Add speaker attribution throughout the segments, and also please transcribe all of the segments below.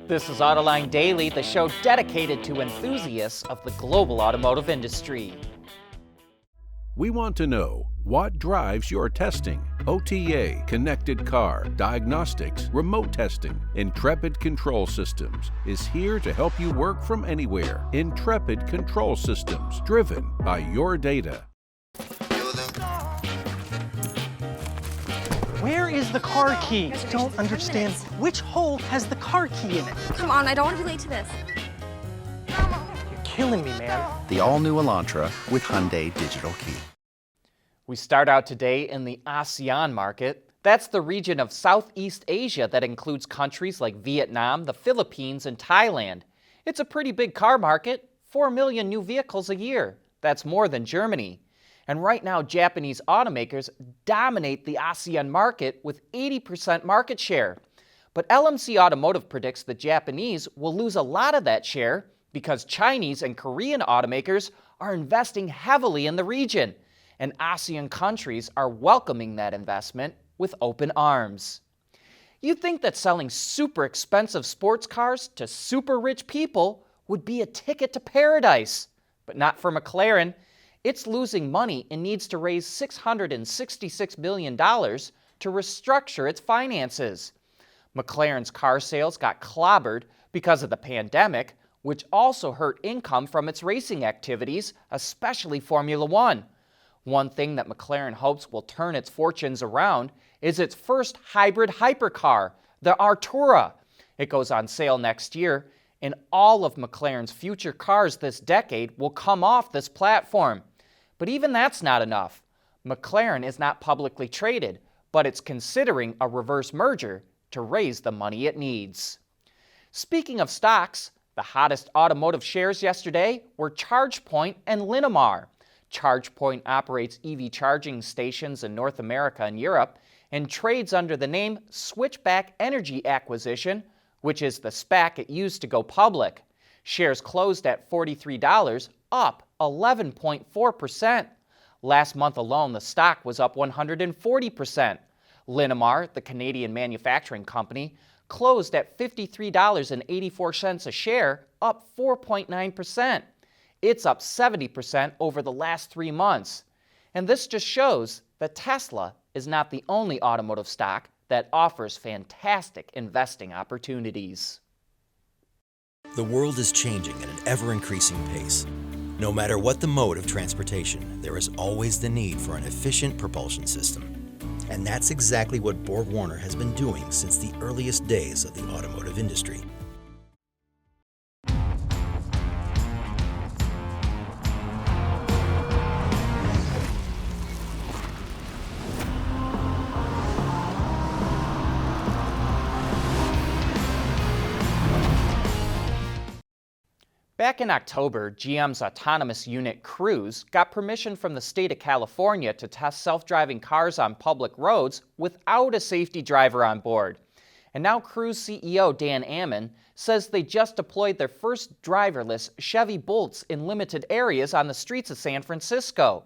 Speaker 1: This is Autoline Daily, the show dedicated to enthusiasts of the global automotive industry.
Speaker 2: We want to know what drives your testing. OTA, connected car, diagnostics, remote testing. Intrepid Control Systems is here to help you work from anywhere. Intrepid Control Systems, driven by your data.
Speaker 3: Where is the car key? I don't understand. Which hole has the car key in it?
Speaker 4: Come on, I don't want to be late to this.
Speaker 3: You're killing me, man.
Speaker 5: The all-new Elantra with Hyundai Digital Key.
Speaker 1: We start out today in the ASEAN market. That's the region of Southeast Asia that includes countries like Vietnam, the Philippines, and Thailand. It's a pretty big car market, 4 million new vehicles a year. That's more than Germany. And right now, Japanese automakers dominate the ASEAN market with 80% market share. But LMC Automotive predicts the Japanese will lose a lot of that share because Chinese and Korean automakers are investing heavily in the region. And ASEAN countries are welcoming that investment with open arms. You'd think that selling super expensive sports cars to super rich people would be a ticket to paradise. But not for McLaren. It's losing money and needs to raise $666 million to restructure its finances. McLaren's car sales got clobbered because of the pandemic, which also hurt income from its racing activities, especially Formula One. One thing that McLaren hopes will turn its fortunes around is its first hybrid hypercar, the Artura. It goes on sale next year, and all of McLaren's future cars this decade will come off this platform. But even that's not enough. McLaren is not publicly traded, but it's considering a reverse merger to raise the money it needs. Speaking of stocks, the hottest automotive shares yesterday were ChargePoint and Linamar. ChargePoint operates EV charging stations in North America and Europe and trades under the name Switchback Energy Acquisition, which is the SPAC it used to go public. Shares closed at $43, up 11.4%. Last month alone, the stock was up 140%. Linamar, the Canadian manufacturing company, closed at $53.84 a share, up 4.9%. It's up 70% over the last 3 months. And this just shows that Tesla is not the only automotive stock that offers fantastic investing opportunities.
Speaker 6: The world is changing at an ever-increasing pace. No matter what the mode of transportation, there is always the need for an efficient propulsion system. And that's exactly what BorgWarner has been doing since the earliest days of the automotive industry.
Speaker 1: Back in October, GM's autonomous unit Cruise got permission from the state of California to test self-driving cars on public roads without a safety driver on board. And now Cruise CEO Dan Ammann says they just deployed their first driverless Chevy Bolts in limited areas on the streets of San Francisco.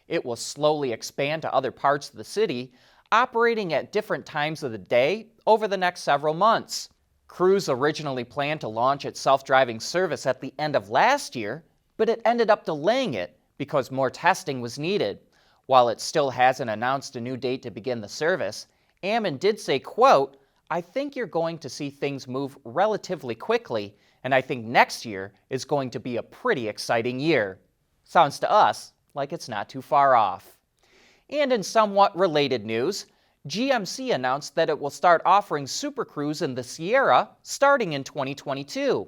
Speaker 1: It will slowly expand to other parts of the city, operating at different times of the day over the next several months. Cruise originally planned to launch its self-driving service at the end of last year, but it ended up delaying it because more testing was needed. While it still hasn't announced a new date to begin the service, Ammann did say, quote, "I think you're going to see things move relatively quickly, and I think next year is going to be a pretty exciting year." Sounds to us like it's not too far off. And in somewhat related news, GMC announced that it will start offering Super Cruise in the Sierra starting in 2022.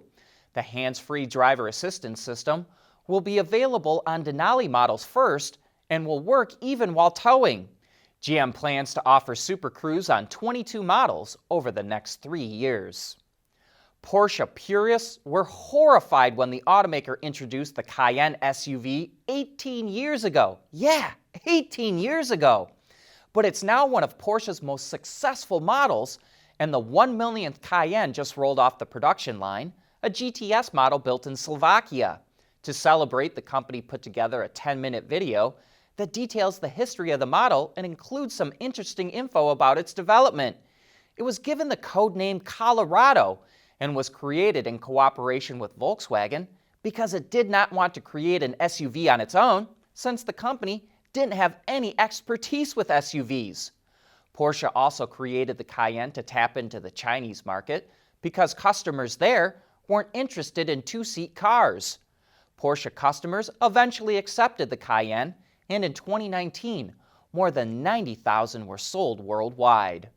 Speaker 1: The hands-free driver assistance system will be available on Denali models first and will work even while towing. GM plans to offer Super Cruise on 22 models over the next 3 years. Porsche purists were horrified when the automaker introduced the Cayenne SUV 18 years ago. Yeah, 18 years ago. But it's now one of Porsche's most successful models, and the 1 millionth Cayenne just rolled off the production line, a GTS model built in Slovakia. To celebrate, the company put together a 10-minute video that details the history of the model and includes some interesting info about its development. It was given the code name Colorado, and was created in cooperation with Volkswagen because it did not want to create an SUV on its own, since the company didn't have any expertise with SUVs. Porsche also created the Cayenne to tap into the Chinese market because customers there weren't interested in two-seat cars. Porsche customers eventually accepted the Cayenne, and in 2019, more than 90,000 were sold worldwide.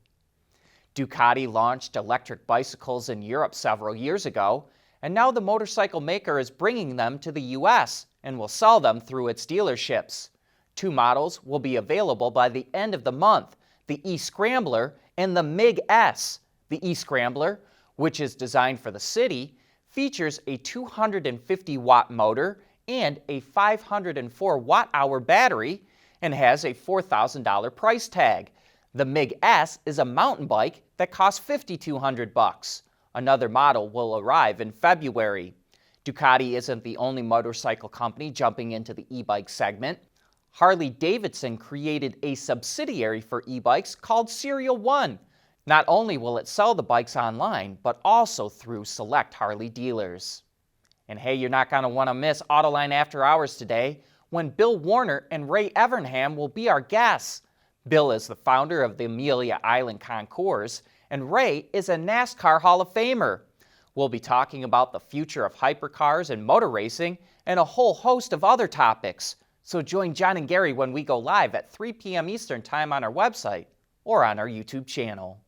Speaker 1: Ducati launched electric bicycles in Europe several years ago, and now the motorcycle maker is bringing them to the US and will sell them through its dealerships. Two models will be available by the end of the month, the E-Scrambler and the MIG-S. The E-Scrambler, which is designed for the city, features a 250-watt motor and a 504 watt-hour battery and has a $4,000 price tag. The MIG-S is a mountain bike that costs $5,200. Another model will arrive in February. Ducati isn't the only motorcycle company jumping into the e-bike segment. Harley-Davidson created a subsidiary for e-bikes called Serial One. Not only will it sell the bikes online, but also through select Harley dealers. And hey, you're not going to want to miss Autoline After Hours today, when Bill Warner and Ray Evernham will be our guests. Bill is the founder of the Amelia Island Concours, and Ray is a NASCAR Hall of Famer. We'll be talking about the future of hypercars and motor racing, and a whole host of other topics. So join John and Gary when we go live at 3 p.m. Eastern Time on our website or on our YouTube channel.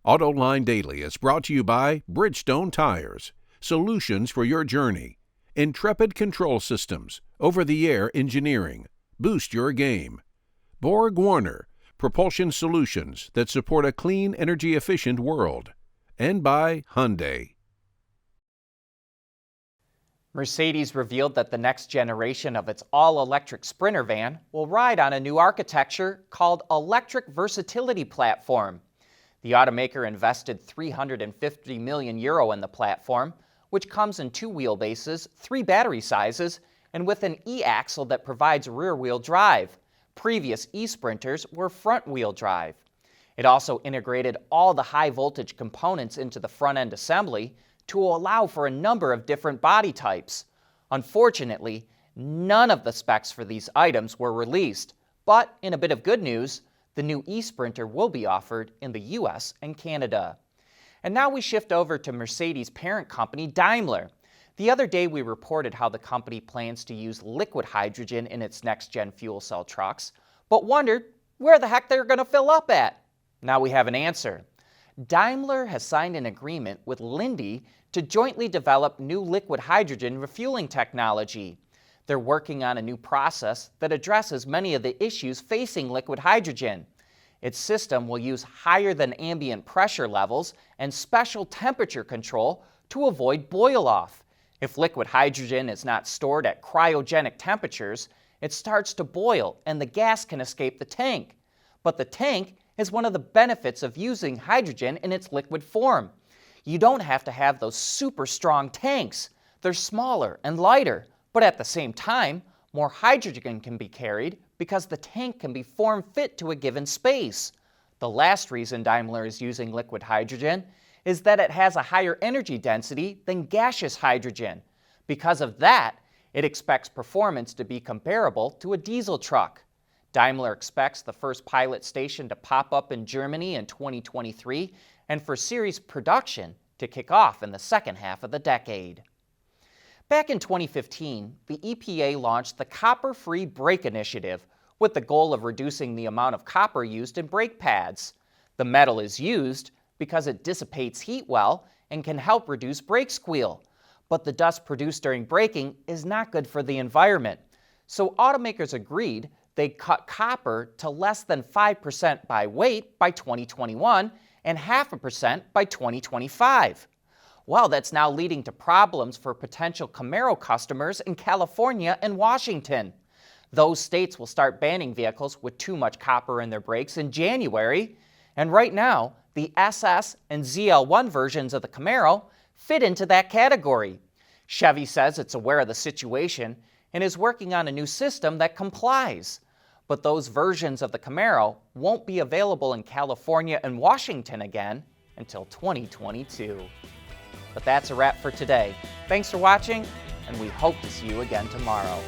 Speaker 2: Autoline Daily is brought to you by Bridgestone Tires, solutions for your journey. Intrepid Control Systems, over-the-air engineering. Boost your game. Borg Warner, propulsion solutions that support a clean, energy-efficient world. And by Hyundai.
Speaker 1: Mercedes revealed that the next generation of its all-electric Sprinter van will ride on a new architecture called Electric Versatility Platform. The automaker invested €350 million in the platform, which comes in 2 wheelbases, 3 battery sizes, and with an e-axle that provides rear-wheel drive. Previous eSprinters were front-wheel drive. It also integrated all the high-voltage components into the front-end assembly to allow for a number of different body types. Unfortunately, none of the specs for these items were released, but in a bit of good news, the new eSprinter will be offered in the US and Canada. And now we shift over to Mercedes' parent company, Daimler. The other day we reported how the company plans to use liquid hydrogen in its next-gen fuel cell trucks, but wondered where the heck they're going to fill up at. Now we have an answer. Daimler has signed an agreement with Linde to jointly develop new liquid hydrogen refueling technology. They're working on a new process that addresses many of the issues facing liquid hydrogen. Its system will use higher than ambient pressure levels and special temperature control to avoid boil-off. If liquid hydrogen is not stored at cryogenic temperatures, it starts to boil and the gas can escape the tank. But the tank is one of the benefits of using hydrogen in its liquid form. You don't have to have those super strong tanks. They're smaller and lighter, but at the same time, more hydrogen can be carried because the tank can be form-fit to a given space. The last reason Daimler is using liquid hydrogen is that it has a higher energy density than gaseous hydrogen. Because of that, it expects performance to be comparable to a diesel truck. Daimler expects the first pilot station to pop up in Germany in 2023 and for series production to kick off in the second half of the decade. Back in 2015, the EPA launched the Copper-Free Brake Initiative with the goal of reducing the amount of copper used in brake pads. The metal is used because it dissipates heat well and can help reduce brake squeal. But the dust produced during braking is not good for the environment. So automakers agreed they'd cut copper to less than 5% by weight by 2021 and 0.5% by 2025. Well, that's now leading to problems for potential Camaro customers in California and Washington. Those states will start banning vehicles with too much copper in their brakes in January, and right now, the SS and ZL1 versions of the Camaro fit into that category. Chevy says it's aware of the situation and is working on a new system that complies. But those versions of the Camaro won't be available in California and Washington again until 2022. But that's a wrap for today. Thanks for watching, and we hope to see you again tomorrow.